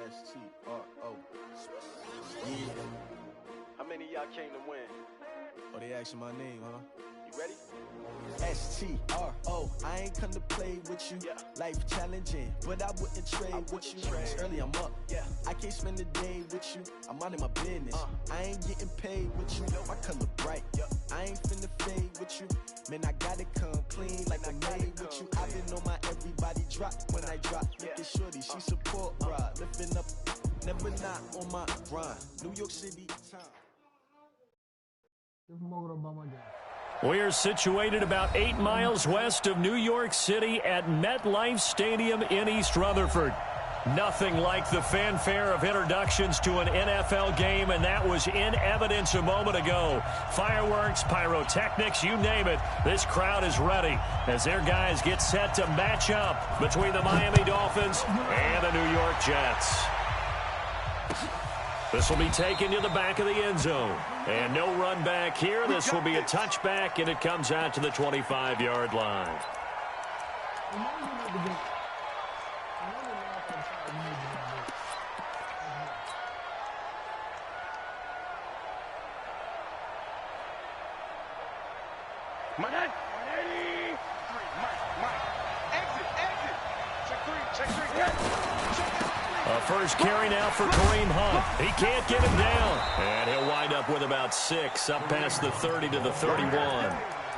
S-T-R-O. Yeah. How many of y'all came to win? Oh, they asking my name, huh? You ready? S-T-R-O. I ain't come to play with you. Yeah. Life challenging, but I wouldn't trade with you. It's early, I'm up. Yeah. I can't spend the day with you. I'm minding my business. I ain't getting paid with you. My color bright. I ain't finna fade with you. Man, I gotta come clean like I made with you. I been on my everybody drop when I drop. Look at shorty, she support ride. Lifting up, never not on my grind. New York City time. We are situated about 8 miles west of New York City at MetLife Stadium in East Rutherford. Nothing like the fanfare of introductions to an NFL game, and that was in evidence a moment ago. Fireworks, pyrotechnics, you name it. This crowd is ready as their guys get set to match up between the Miami Dolphins and the New York Jets. This will be taken to the back of the end zone. And no run back here. This will be a touchback, and it comes out to the 25-yard line. Mike. Exit. Check three. A first carry now for Kareem Hunt. He can't get him down. And he'll wind up with about 6 up past the 30 to the 31.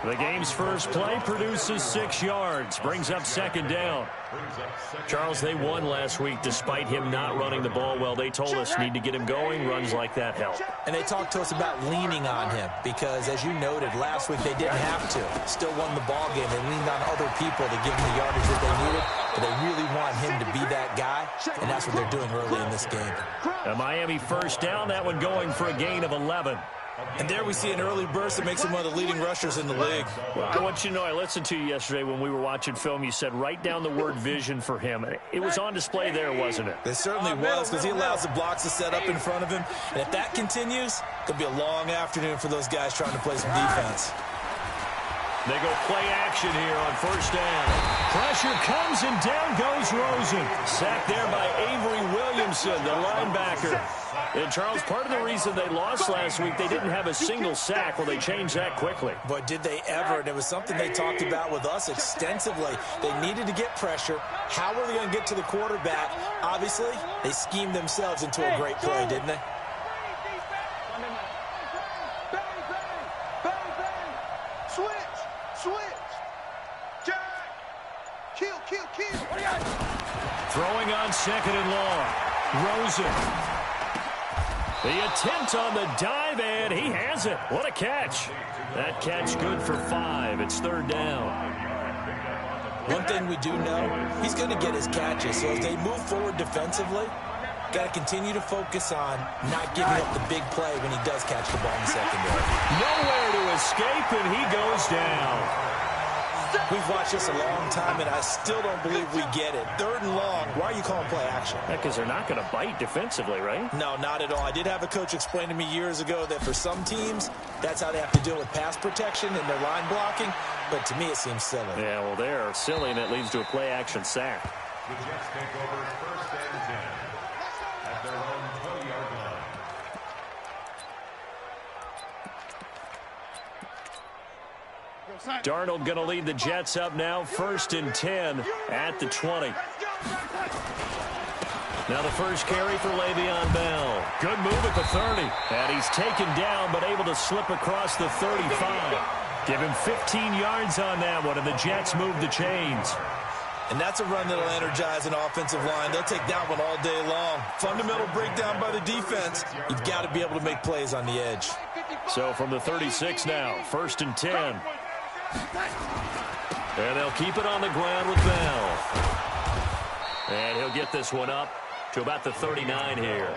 The game's first play produces 6 yards. Brings up second down. Charles, they won last week despite him not running the ball well. They told us need to get him going. Runs like that help. And they talked to us about leaning on him because, as you noted, last week they didn't have to. Still won the ball game. They leaned on other people to give them the yardage that they needed. But they really want him to be that guy, and that's what they're doing early in this game. A Miami first down, that one going for a gain of 11. And there we see an early burst that makes him one of the leading rushers in the league. Well, I want you to know, I listened to you yesterday when we were watching film. You said write down the word vision for him. It was on display there, wasn't it? It certainly was, because he allows the blocks to set up in front of him. And if that continues, it'll be a long afternoon for those guys trying to play some defense. They go play action here on first down. Pressure comes and down goes Rosen. Sacked there by Avery Williamson, the linebacker. And Charles, part of the reason they lost last week, they didn't have a single sack. Well, they changed that quickly. But did they ever? And it was something they talked about with us extensively. They needed to get pressure. How were they going to get to the quarterback? Obviously, they schemed themselves into a great play, didn't they? Throwing on second and long. Rosen. The attempt on the dive, and he has it. What a catch. That catch good for 5. It's third down. One thing we do know, he's going to get his catches. So as they move forward defensively, got to continue to focus on not giving up the big play when he does catch the ball in the secondary. Nowhere to escape, and he goes down. We've watched this a long time, and I still don't believe we get it. Third and long, why are you calling play action? Because they're not going to bite defensively, right? No, not at all. I did have a coach explain to me years ago that for some teams, that's how they have to deal with pass protection and their line blocking. But to me, it seems silly. Yeah, well, they're silly, and it leads to a play action sack. The Jets take over first and 10 at their own 20-yard line. Darnold going to lead the Jets up now, first and 10 at the 20. Now the first carry for Le'Veon Bell. Good move at the 30. And he's taken down, but able to slip across the 35. Give him 15 yards on that one, and the Jets move the chains. And that's a run that'll energize an offensive line. They'll take that one all day long. Fundamental breakdown by the defense. You've got to be able to make plays on the edge. So from the 36 now, first and 10. And they'll keep it on the ground with Bell. And he'll get this one up to about the 39 here.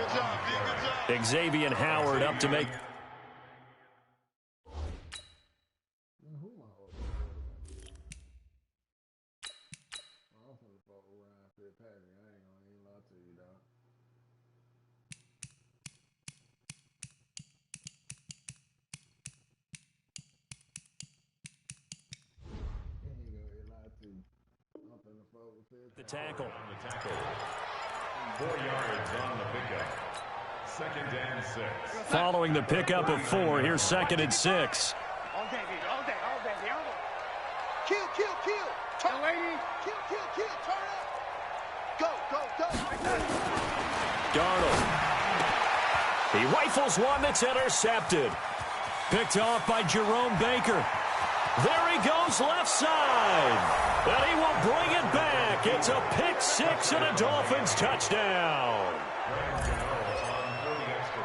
Xavier Howard up to make. The tackle. 4 yards on the pickup. 2nd and 6. Following the pickup of 4, here's 2nd and 6. All day, baby. All day. All day. All day. Kill, kill, kill. Turn, lady. Kill, kill, kill. Turn up. Go, go, go. Darnold. He rifles one that's intercepted. Picked off by Jerome Baker. There he goes left side. And he will bring it back. It's a pick 6 and a Dolphins touchdown.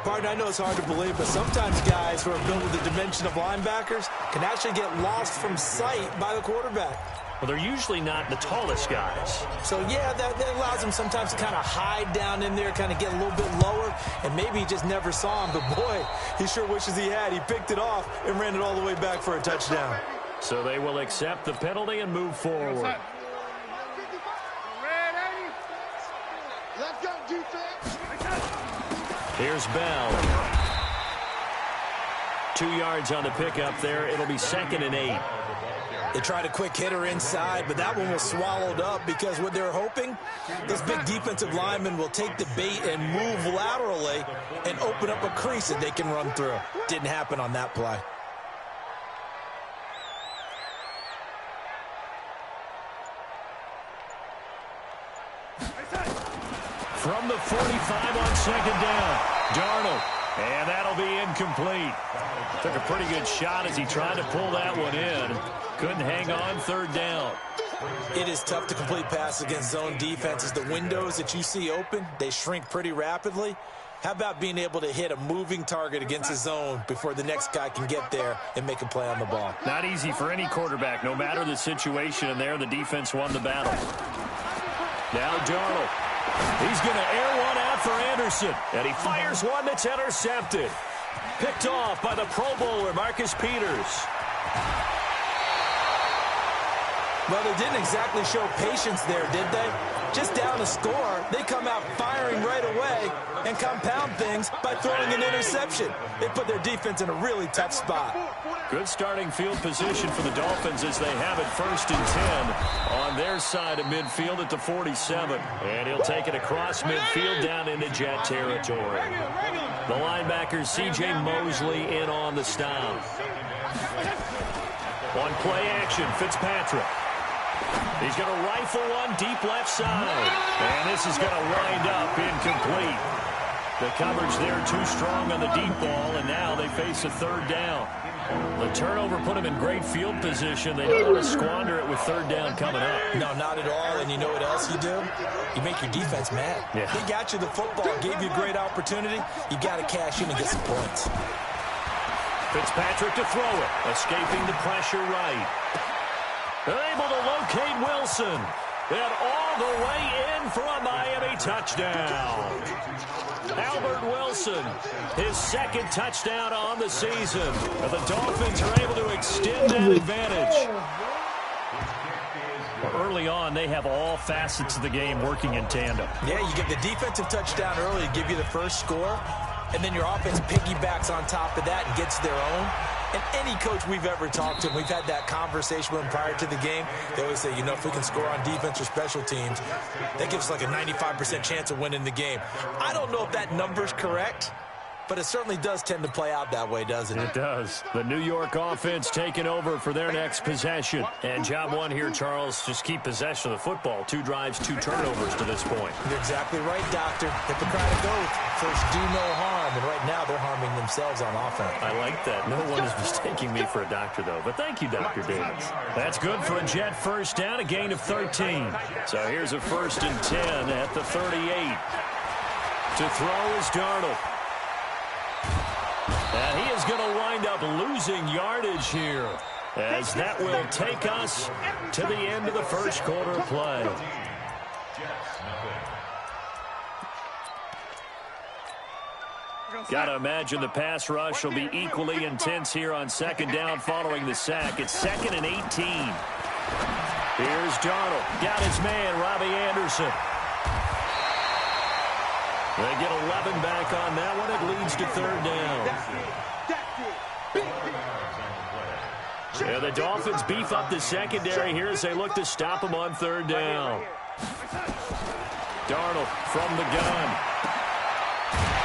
Partner, I know it's hard to believe, but sometimes guys who are built with the dimension of linebackers can actually get lost from sight by the quarterback. Well, they're usually not the tallest guys. So, yeah, that allows him sometimes to kind of hide down in there, kind of get a little bit lower, and maybe he just never saw him. But, boy, he sure wishes he had. He picked it off and ran it all the way back for a touchdown. So they will accept the penalty and move forward. Let's go, defense. Here's Bell. 2 yards on the pickup there. It'll be 2nd and 8. They tried a quick hitter inside, but that one was swallowed up because what they're hoping, those big defensive linemen will take the bait and move laterally and open up a crease that they can run through. Didn't happen on that play. From the 45 on 2nd down, Darnold. And that'll be incomplete. Took a pretty good shot as he tried to pull that one in. Couldn't hang on 3rd down. It is tough to complete passes against zone defenses. The windows that you see open, they shrink pretty rapidly. How about being able to hit a moving target against a zone before the next guy can get there and make a play on the ball? Not easy for any quarterback, no matter the situation. And there, the defense won the battle. Now Darnold. He's going to air one out for Anderson. And he fires one that's intercepted. Picked off by the Pro Bowler, Marcus Peters. Well, they didn't exactly show patience there, did they? Just down a score, they come out firing right away and compound things by throwing an interception. They put their defense in a really tough spot. Good starting field position for the Dolphins as they have it 1st and 10 on their side of midfield at the 47. And he'll take it across midfield down into Jet territory. The linebacker C.J. Mosley in on the stop. On play action, Fitzpatrick. He's going to rifle one deep left side. And this is going to wind up incomplete. The coverage there too strong on the deep ball, and now they face a 3rd down. The turnover put them in great field position. They don't want to squander it with 3rd down coming up. No, not at all. And you know what else you do? You make your defense mad. Yeah. They got you the football, gave you a great opportunity. You got to cash in and get some points. Fitzpatrick to throw it, escaping the pressure right. Able to locate Wilson. And all the way in for a Miami touchdown. Albert Wilson, his 2nd touchdown on the season. And the Dolphins are able to extend that advantage. Well, early on, they have all facets of the game working in tandem. Yeah, you get the defensive touchdown early to give you the first score, and then your offense piggybacks on top of that and gets their own. And any coach we've ever talked to, we've had that conversation with them prior to the game. They always say, you know, if we can score on defense or special teams, that gives us like a 95% chance of winning the game. I don't know if that number's correct, but it certainly does tend to play out that way, doesn't it? It does. The New York offense taking over for their next possession. And job one here, Charles, just keep possession of the football. 2 drives, 2 turnovers to this point. You're exactly right, Doctor. Hippocratic oath. First, do no harm. And right now, they're harming themselves on offense. I like that. No one is mistaking me for a doctor, though. But thank you, Dr. Davis. That's good for a Jet 1st down, a gain of 13. So here's a 1st and 10 at the 38. To throw is Darnold. And he is going to wind up losing yardage here, as that will take us to the end of the first quarter play. Got to imagine the pass rush will be equally intense here on 2nd down following the sack. It's 2nd and 18. Here's Darnold. Got his man, Robbie Anderson. They get 11 back on that one. It leads to 3rd down. Yeah, the Dolphins beef up the secondary here as they look to stop them on 3rd down. Darnold from the gun.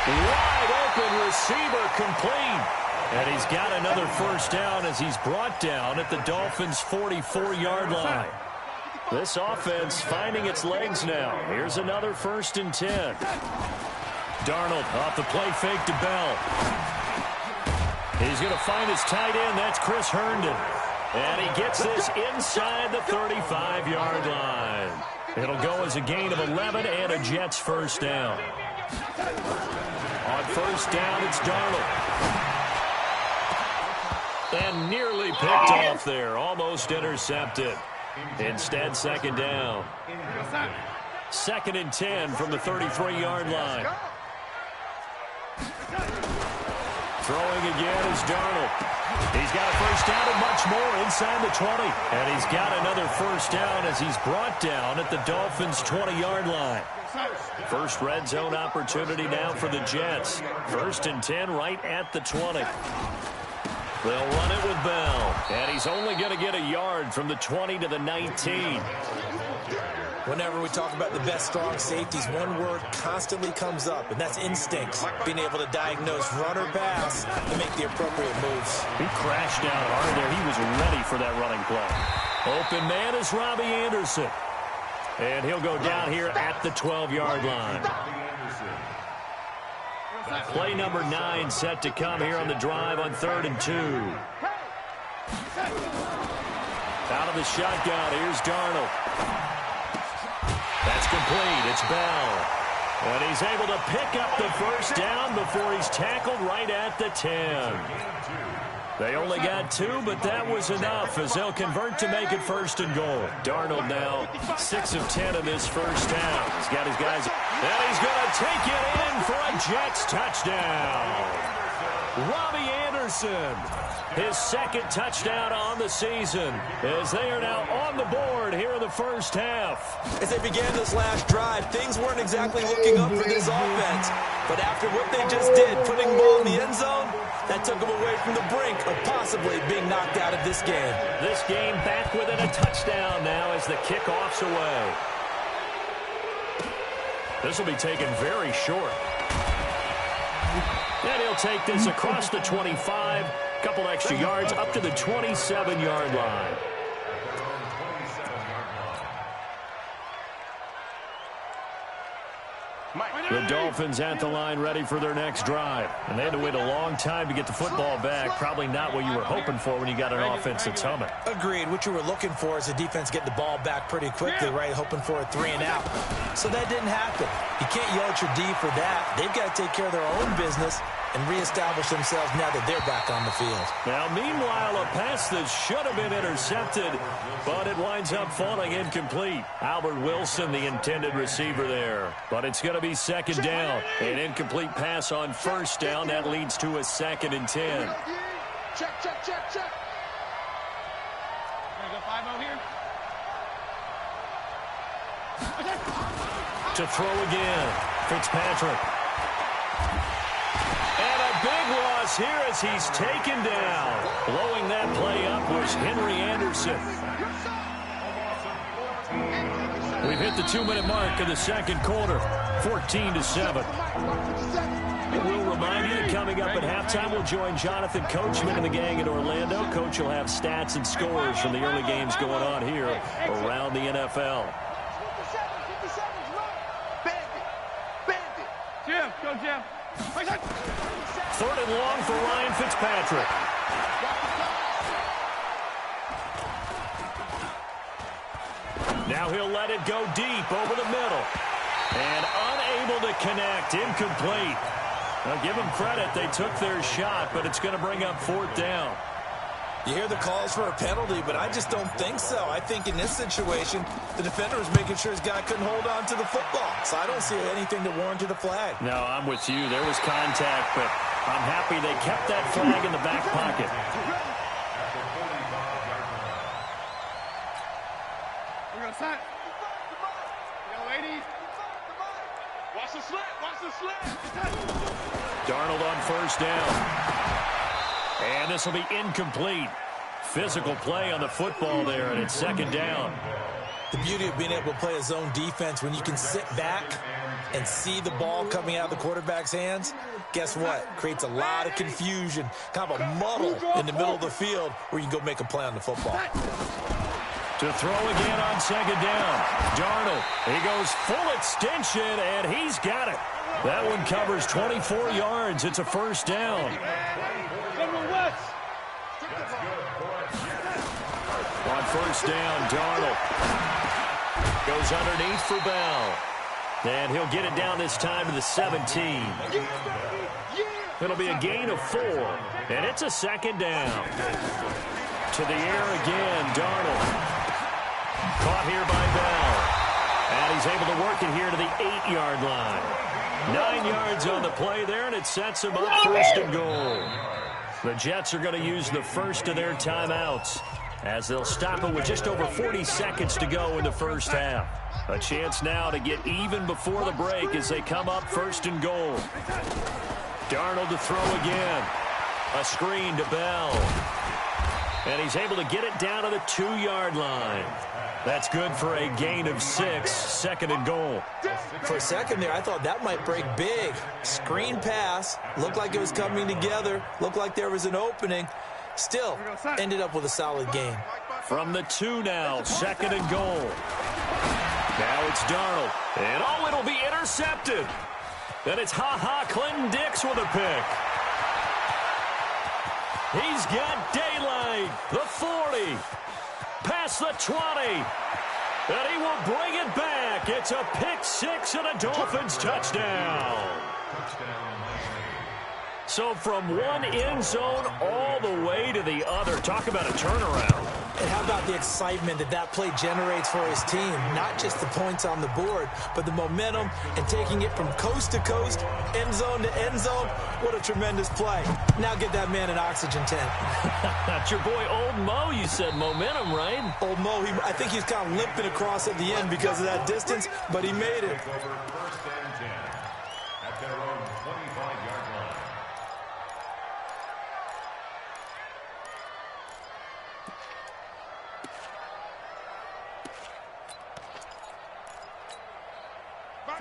Wide open receiver complete. And he's got another first down as he's brought down at the Dolphins' 44-yard line. This offense finding its legs now. Here's another 1st and 10. Darnold off the play fake to Bell. He's going to find his tight end. That's Chris Herndon. And he gets this inside the 35-yard line. It'll go as a gain of 11 and a Jets first down. On first down, it's Darnold. And nearly picked off there. Almost intercepted. Instead, 2nd down. 2nd and 10 from the 33-yard line. Throwing again is Darnold. He's got a first down and much more inside the 20. And he's got another first down as he's brought down at the Dolphins' 20-yard line. First red zone opportunity now for the Jets. 1st and 10 right at the 20. They'll run it with Bell. And he's only going to get a yard from the 20 to the 19. Whenever we talk about the best strong safeties, one word constantly comes up, and that's instincts. Being able to diagnose run or pass and make the appropriate moves. He crashed down hard there. He was ready for that running play. Open man is Robbie Anderson. And he'll go down here at the 12-yard line. Play number 9 set to come here on the drive on 3rd and 2. Out of the shotgun, here's Darnold. That's complete. It's Bell. And he's able to pick up the first down before he's tackled right at the 10. They only got 2, but that was enough as they'll convert to make it 1st and goal. Darnold now 6 of 10 in this first half. He's got his guys, and he's going to take it in for a Jets touchdown. Robbie Anderson, his 2nd touchdown on the season, as they are now on the board here in the first half. As they began this last drive, things weren't exactly looking up for this offense. But after what they just did, putting the ball in the end zone, that took them away from the brink of possibly being knocked out of this game. This game back within a touchdown now as the kickoff's away. This will be taken very short. And he'll take this across the 25, couple extra yards up to the 27-yard line. The Dolphins at the line ready for their next drive. And they had to wait a long time to get the football back. Probably not what you were hoping for when you got an offense that's humming. Agreed. What you were looking for is the defense getting the ball back pretty quickly, right? Hoping for a 3 and out. So that didn't happen. You can't yell at your D for that. They've got to take care of their own business and reestablish themselves now that they're back on the field. Now, meanwhile, a pass that should have been intercepted, but it winds up falling incomplete. Albert Wilson, the intended receiver there. But it's going to be 2nd down. An incomplete pass on 1st down. That leads to a 2nd and 10. Check. Gonna go 5-0 here. To throw again, Fitzpatrick. And a big loss here as he's taken down. Blowing that play up was Henry Anderson. We've hit the 2-minute mark of the 2nd quarter, 14-7. We'll remind you that coming up at halftime, we'll join Jonathan Coachman and the gang in Orlando. Coach will have stats and scores from the early games going on here around the NFL. Jim, go Jim. 3rd and long for Ryan Fitzpatrick. Now he'll let it go deep over the middle. And unable to connect, incomplete. Now give them credit, they took their shot, but it's going to bring up 4th down. You hear the calls for a penalty, but I just don't think so. I think in this situation, the defender was making sure his guy couldn't hold on to the football. So I don't see anything that warranted a flag. No, I'm with you. There was contact, but I'm happy they kept that flag in the back pocket. We're going to set. Yo, ladies. Watch the slant. Watch the slant. Darnold on 1st down. And this will be incomplete. Physical play on the football there, and it's 2nd down. The beauty of being able to play a zone defense when you can sit back and see the ball coming out of the quarterback's hands, guess what? Creates a lot of confusion, kind of a muddle in the middle of the field where you can go make a play on the football. To throw again on second down. Darnold, he goes full extension, and he's got it. That one covers 24 yards. It's a first down. On first down, Darnold goes underneath for Bell. And he'll get it down this time to the 17. It'll be a gain of 4, and it's a second down. To the air again, Darnold. Caught here by Bell. And he's able to work it here to the 8-yard line. 9 yards on the play there, and it sets him up first and goal. The Jets are going to use the first of their timeouts as they'll stop it with just over 40 seconds to go in the first half. A chance now to get even before the break as they come up first and goal. Darnold to throw again. A screen to Bell. And he's able to get it down to the 2-yard line. That's good for a gain of 6, second and goal. For a second there, I thought that might break big. Screen pass, looked like it was coming together, looked like there was an opening. Still, ended up with a solid gain. From the 2 now, second and goal. Now it's Darnold. And oh, it'll be intercepted. Then it's Clinton Dix with a pick. He's got daylight. The 40. Past the 20. And he will bring it back. It's a pick 6 and a Dolphins touchdown. So from one end zone all the way to the other. Talk about a turnaround. And how about the excitement that that play generates for his team? Not just the points on the board, but the momentum and taking it from coast to coast, end zone to end zone. What a tremendous play. Now get that man an oxygen tent. That's your boy Old Mo, you said. Momentum, right? Old Mo, I think he's kind of limping across at the end because of that distance, but he made it. At their own 25-yard line.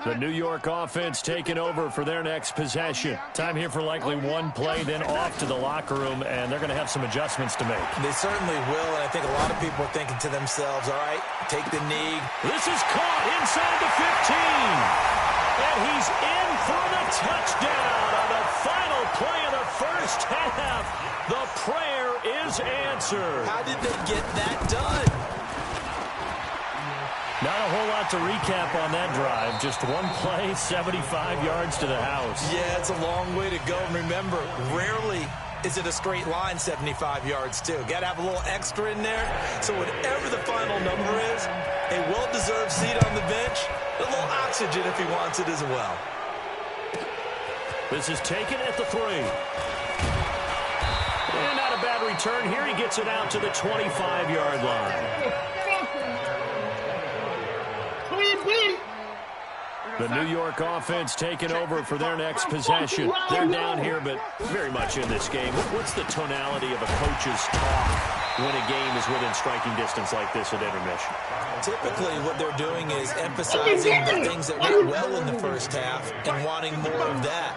The New York offense taking over for their next possession. Time here for likely one play, then off to the locker room, and they're going to have some adjustments to make. They certainly will, and I think a lot of people are thinking to themselves, all right, take the knee. This is caught inside the 15. And he's in for the touchdown on the final play of the first half. The prayer is answered. How did they get that done? Not a whole lot to recap on that drive. Just one play, 75 yards to the house. Yeah, it's a long way to go. And remember, rarely is it a straight line 75 yards, too. Got to have a little extra in there. So whatever the final number is, a well-deserved seat on the bench, a little oxygen if he wants it as well. This is taken at the 3. And not a bad return here. He gets it out to the 25-yard line. The New York offense taking over for their next possession. They're down here, but very much in this game. What's the tonality of a coach's talk when a game is within striking distance like this at intermission? Typically, what they're doing is emphasizing the things that went well in the first half and wanting more of that.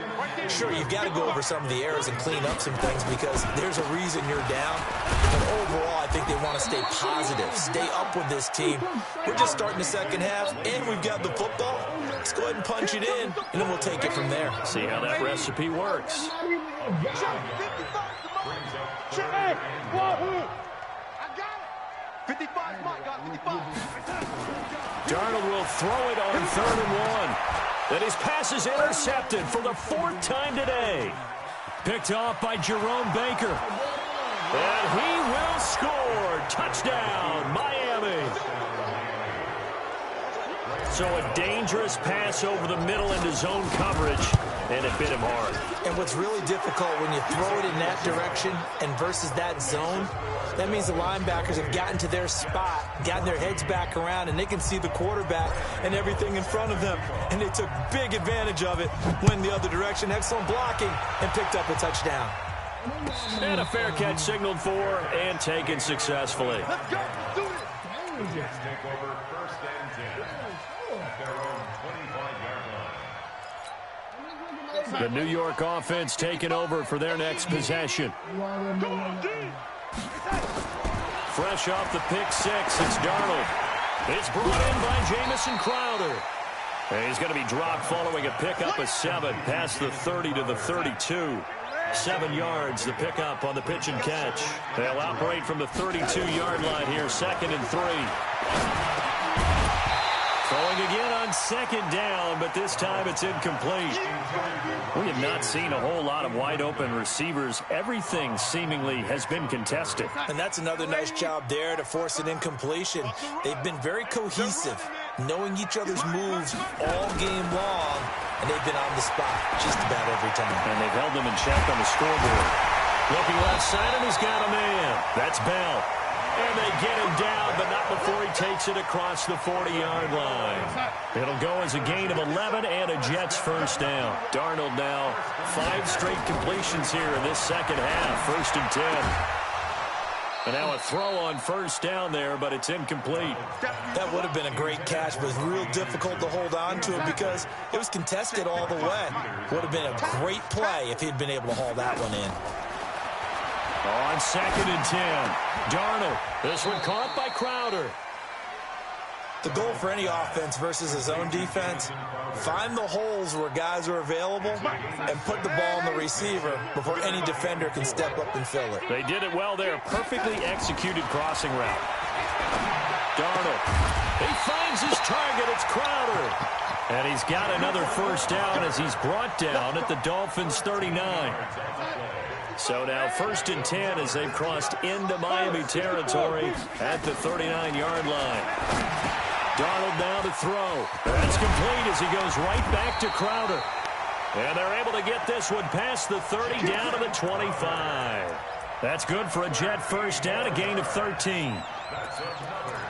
Sure, you've got to go over some of the errors and clean up some things because there's a reason you're down. But overall, I think they want to stay positive, stay up with this team. We're just starting the second half, and we've got the football. Let's go ahead and punch it in, and then we'll take it from there. See how that recipe works. Darnold will throw it on 3rd and 1. Then his pass is intercepted for the 4th time today. Picked off by Jerome Baker. And he will score. Touchdown, Miami. So a dangerous pass over the middle into zone coverage, and it bit him hard. And what's really difficult when you throw it in that direction and versus that zone, that means the linebackers have gotten to their spot, gotten their heads back around, and they can see the quarterback and everything in front of them. And they took big advantage of it, went the other direction, excellent blocking, and picked up a touchdown. And a fair catch signaled for and taken successfully. Jets take over 1st At their own 25-yard line. The New York offense taking over for their next possession. Fresh off the pick six, it's Darnold. It's brought in by Jamison Crowder. And he's going to be dropped following a pickup of 7 past the 30 to the 32. 7 yards, the pickup on the pitch and catch. They'll operate from the 32-yard line here, 2nd and 3. Throwing again on 2nd down, but this time it's incomplete. We have not seen a whole lot of wide-open receivers. Everything seemingly has been contested. And that's another nice job there to force an incompletion. They've been very cohesive, knowing each other's moves all game long, and they've been on the spot just about every time. And they've held them in check on the scoreboard. Looking left side, and he's got a man. That's Bell. And they get him down, but not before he takes it across the 40-yard line. It'll go as a gain of 11 and a Jets first down. Darnold now 5 straight completions here in this second half. 1st and 10. And now a throw on first down there, but it's incomplete. That would have been a great catch, but it was real difficult to hold on to it because it was contested all the way. Would have been a great play if he'd been able to haul that one in. On 2nd and 10. Darnold. This one caught by Crowder. The goal for any offense versus his own defense, find the holes where guys are available and put the ball in the receiver before any defender can step up and fill it. They did it well there. Perfectly executed crossing route. Darnold. He finds his target. It's Crowder. And he's got another first down as he's brought down at the Dolphins' 39. So now 1st and 10 as they've crossed into Miami territory at the 39-yard line. Darnold now to throw. That's complete as he goes right back to Crowder. And they're able to get this one past the 30 down to the 25. That's good for a Jet first down, a gain of 13.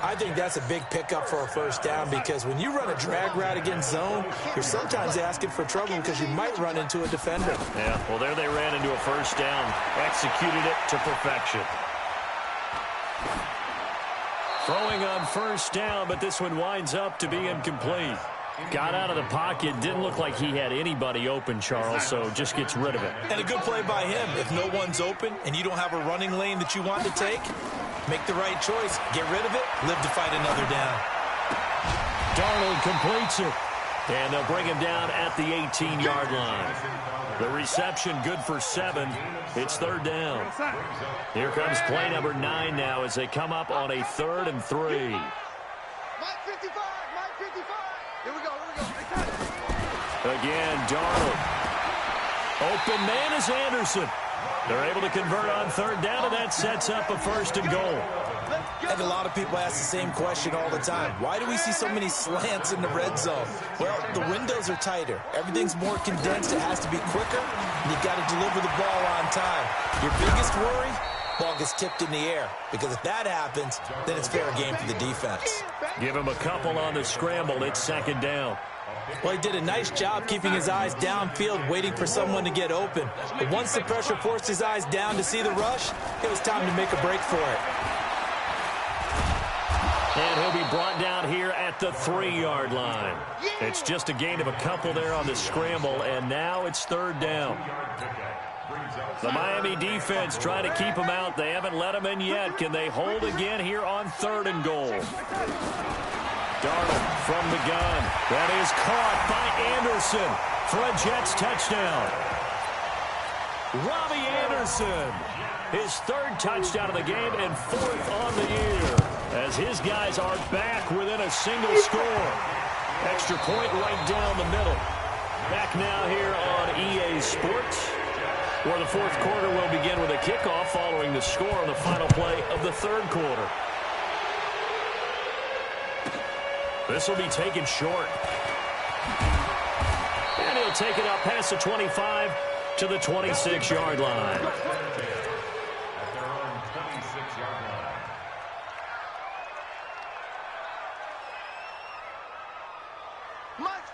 I think that's a big pickup for a first down because when you run a drag route against zone, you're sometimes asking for trouble because you might run into a defender. Yeah, well, there they ran into a first down, executed it to perfection. Throwing on first down, but this one winds up to be incomplete. Got out of the pocket, didn't look like he had anybody open, Charles, so just gets rid of it. And a good play by him. If no one's open and you don't have a running lane that you want to take, make the right choice, get rid of it, live to fight another down. Darnold completes it, and they'll bring him down at the 18-yard line. The reception good for 7. It's 3rd down. Here comes play number 9 now as they come up on a 3rd and 3. Mike 55, Mike 55. Here we go, Again, Darnold. Open man is Anderson. They're able to convert on 3rd down, and that sets up a 1st and goal. And a lot of people ask the same question all the time. Why do we see so many slants in the red zone? Well, the windows are tighter. Everything's more condensed. It has to be quicker. And you've got to deliver the ball on time. Your biggest worry, ball gets tipped in the air. Because if that happens, then it's fair game for the defense. Give him a couple on the scramble. It's 2nd down. Well, he did a nice job keeping his eyes downfield, waiting for someone to get open. But once the pressure forced his eyes down to see the rush, it was time to make a break for it. And he'll be brought down here at the 3-yard line. It's just a gain of a couple there on the scramble, and now it's 3rd down. The Miami defense trying to keep him out. They haven't let him in yet. Can they hold again here on 3rd and goal? Darnold from the gun. That is caught by Anderson for a Jets touchdown. Robbie Anderson, his 3rd touchdown of the game and 4th on the year, as his guys are back within a single score. Extra point right down the middle. Back now here on EA Sports, where the 4th quarter will begin with a kickoff following the score on the final play of the 3rd quarter. This will be taken short. And he'll take it up past the 25 to the 26-yard line.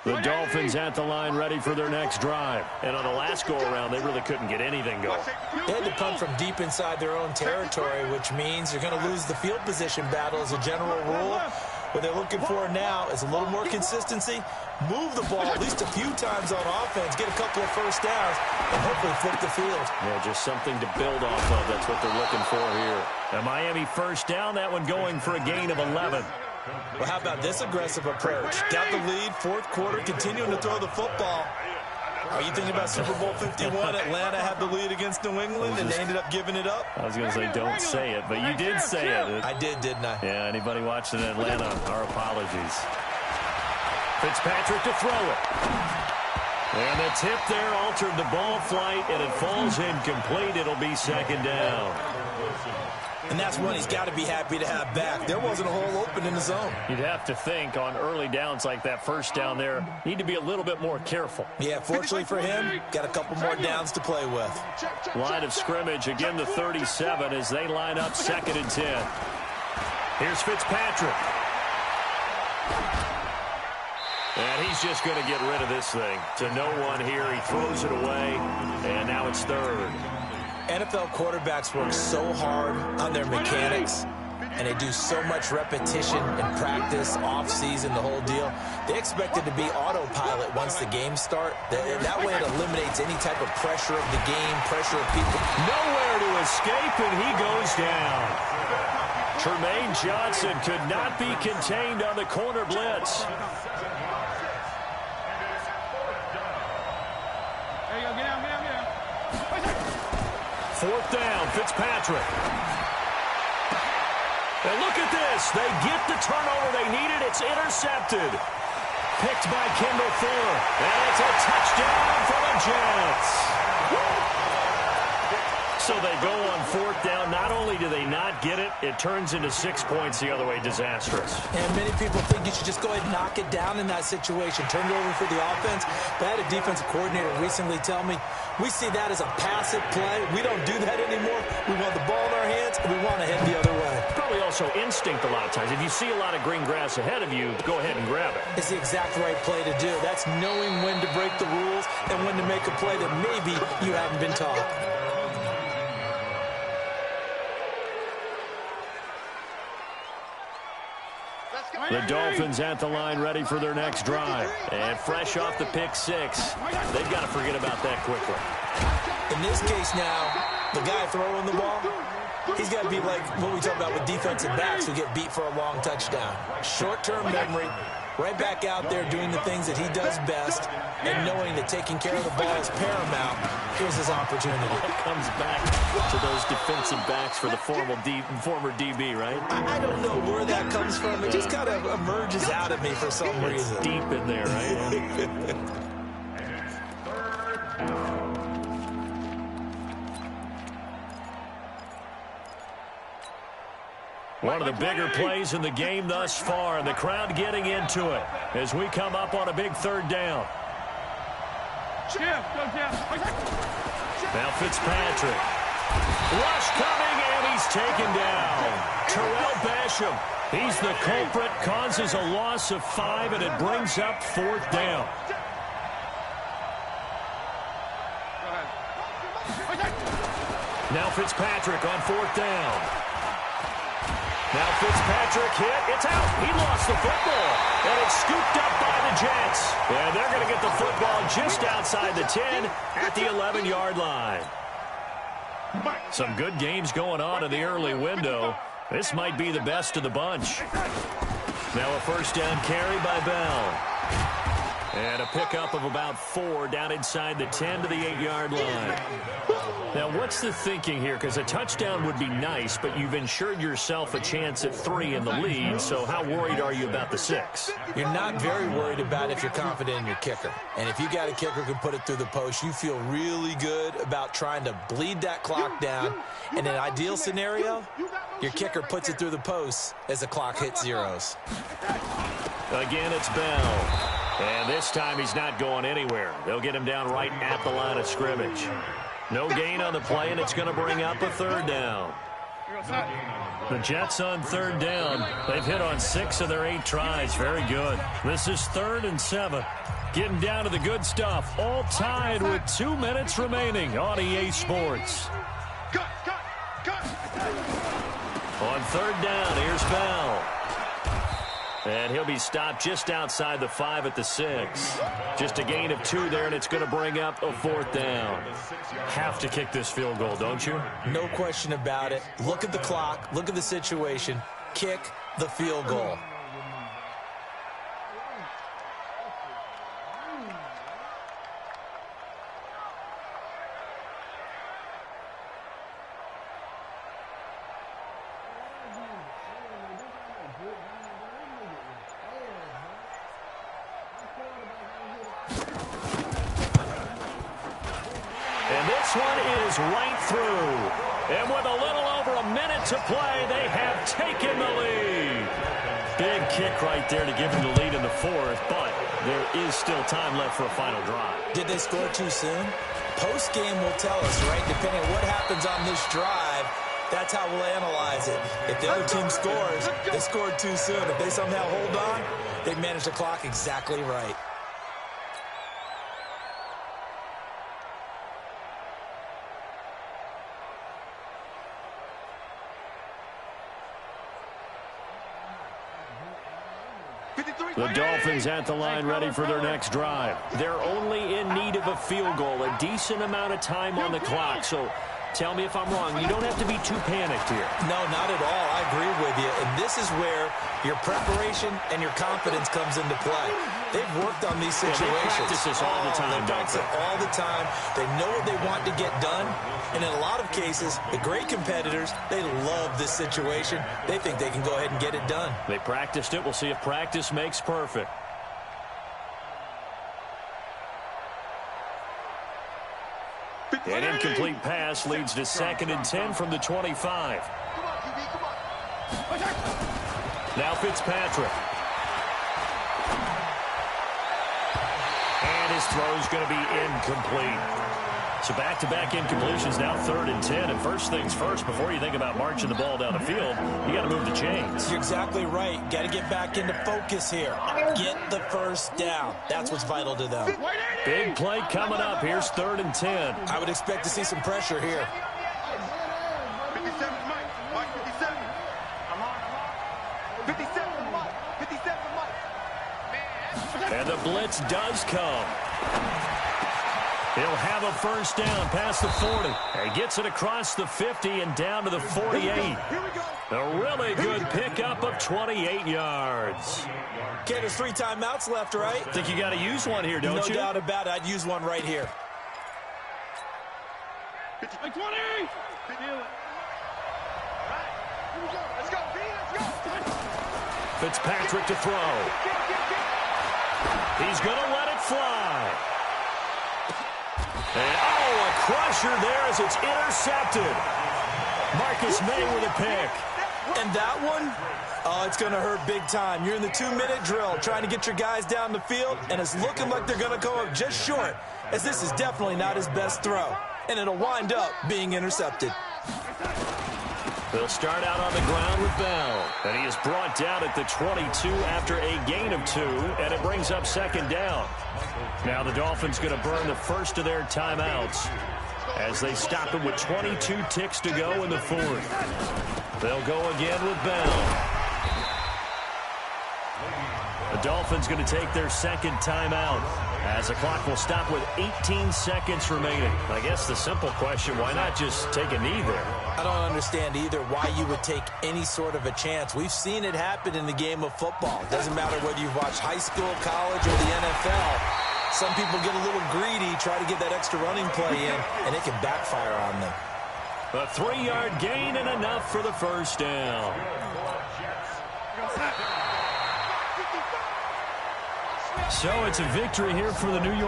The Dolphins at the line ready for their next drive. And on the last go-around, they really couldn't get anything going. They had to punt from deep inside their own territory, which means you're going to lose the field position battle as a general rule. What they're looking for now is a little more consistency, move the ball at least a few times on offense, get a couple of first downs, and hopefully flip the field. Yeah, just something to build off of. That's what they're looking for here. A Miami first down, that one going for a gain of 11. Well, how about this aggressive approach? Got the lead, fourth quarter, continuing to throw the football. Are you thinking about Super Bowl 51? Atlanta had the lead against New England, and they ended up giving it up? I was going to say don't say it, but you did say it. I did, didn't I? Yeah, anybody watching Atlanta, our apologies. Fitzpatrick to throw it. And the tip there altered the ball flight, and it falls incomplete. It'll be second down. And that's one he's got to be happy to have back. There wasn't a hole open in the zone. You'd have to think on early downs like that first down there, need to be a little bit more careful. Yeah, fortunately for him, got a couple more downs to play with. Line of scrimmage, again the 37 as they line up 2nd and 10. Here's Fitzpatrick. And he's just going to get rid of this thing. To no one here, he throws it away, and now it's 3rd. NFL quarterbacks work so hard on their mechanics, and they do so much repetition and practice, off-season, the whole deal. They expect it to be autopilot once the games start. That way it eliminates any type of pressure of the game, pressure of people. Nowhere to escape, and he goes down. Tremaine Johnson could not be contained on the corner blitz. Fourth down, Fitzpatrick. And look at this. They get the turnover they needed. It's intercepted. Picked by Kendall Fuller. And it's a touchdown for the Jets. So they go on 4th down. Not only do they not get it, it turns into 6 points the other way. Disastrous. And many people think you should just go ahead and knock it down in that situation. Turn it over for the offense. But I had a defensive coordinator recently tell me, we see that as a passive play. We don't do that anymore. We want the ball in our hands, and we want to head the other way. Probably also instinct a lot of times. If you see a lot of green grass ahead of you, go ahead and grab it. It's the exact right play to do. That's knowing when to break the rules and when to make a play that maybe you haven't been taught. The Dolphins at the line ready for their next drive. And fresh off the pick 6, they've got to forget about that quickly. In this case now, the guy throwing the ball, he's got to be like what we talk about with defensive backs who get beat for a long touchdown. Short-term memory, right back out there doing the things that he does best, and knowing that taking care of the ball is paramount. Here's his opportunity. It comes back to those defensive backs for the former DB, right? I don't know where that comes from. It just kind of emerges out of me for some reason. It's deep in there, right? One of the bigger plays in the game thus far, and the crowd getting into it as we come up on a big 3rd down. Now Fitzpatrick. Rush coming, and he's taken down. Terrell Basham, he's the culprit, causes a loss of 5, and it brings up 4th down. Now Fitzpatrick on 4th down. Now Fitzpatrick hit. It's out. He lost the football. And it's scooped up by the Jets. And they're going to get the football just outside the 10 at the 11-yard line. Some good games going on in the early window. This might be the best of the bunch. Now a first down carry by Bell. And a pickup of about 4 down inside the 10 to the 8-yard line. Now, what's the thinking here? Because a touchdown would be nice, but you've ensured yourself a chance at 3 in the lead, so how worried are you about the 6? You're not very worried about if you're confident in your kicker. And if you got a kicker who can put it through the post, you feel really good about trying to bleed that clock down. In an ideal scenario, your kicker puts it through the post as the clock hits zeros. Again, it's Bell. And this time he's not going anywhere. They'll get him down right at the line of scrimmage. No gain on the play, and it's going to bring up a 3rd down. The Jets on 3rd down. They've hit on 6 of their 8 tries. Very good. This is 3rd and 7. Getting down to the good stuff. All tied with 2 minutes remaining on EA Sports. On 3rd down, here's Bell. And he'll be stopped just outside the 5 at the 6. Just a gain of 2 there, and it's going to bring up a 4th down. Have to kick this field goal, don't you? No question about it. Look at the clock. Look at the situation. Kick the field goal. This one is right through. And with a little over a minute to play, they have taken the lead. Big kick right there to give them the lead in the 4th, but there is still time left for a final drive. Did they score too soon? Post-game will tell us, right? Depending on what happens on this drive, that's how we'll analyze it. If the other team scores, they scored too soon. If they somehow hold on, they manage the clock exactly right. The Dolphins at the line ready for their next drive. They're only in need of a field goal, a decent amount of time on the clock. So tell me if I'm wrong. You don't have to be too panicked here. No, not at all. I agree with you. And this is where your preparation and your confidence comes into play. They've worked on these situations. Yeah, they practice this all the time, They practice it all the time. They know what they want to get done. And in a lot of cases, the great competitors, they love this situation. They think they can go ahead and get it done. They practiced it. We'll see if practice makes perfect. An incomplete pass leads to 2nd and 10 from the 25. Now Fitzpatrick. And his throw's going to be incomplete. So back-to-back incompletions, now 3rd and 10. And first things first, before you think about marching the ball down the field, you got to move the chains. You're exactly right. Got to get back into focus here. Get the first down. That's what's vital to them. Big play coming up. Here's 3rd and 10. I would expect to see some pressure here. 57, Mike 57. I'm on. 57, Mike. 57, Mike. And the blitz does come. He'll have a first down past the 40. He gets it across the 50 and down to the 48. A really good pickup of 28 yards. Okay, there's 3 timeouts left, right? Think you got to use one here, don't you? No doubt about it. I'd use one right here. 20. Feel it. All right. Here we go. Let's go, B. Let's go. Fitzpatrick to throw. He's going to let it fly. And, a crusher there as it's intercepted. Marcus May with a pick. And that one, it's going to hurt big time. You're in the 2-minute drill trying to get your guys down the field, and it's looking like they're going to come up just short, as this is definitely not his best throw. And it'll wind up being intercepted. They'll start out on the ground with Bell. And he is brought down at the 22 after a gain of 2, and it brings up 2nd down. Now the Dolphins going to burn the first of their timeouts as they stop him with 22 ticks to go in the 4th. They'll go again with Bell. The Dolphins going to take their 2nd timeout as the clock will stop with 18 seconds remaining. I guess the simple question, why not just take a knee there? I don't understand either why you would take any sort of a chance. We've seen it happen in the game of football. It doesn't matter whether you've watched high school, college, or the NFL. Some people get a little greedy, try to get that extra running play in, and it can backfire on them. A 3-yard gain and enough for the first down. So it's a victory here for the New York.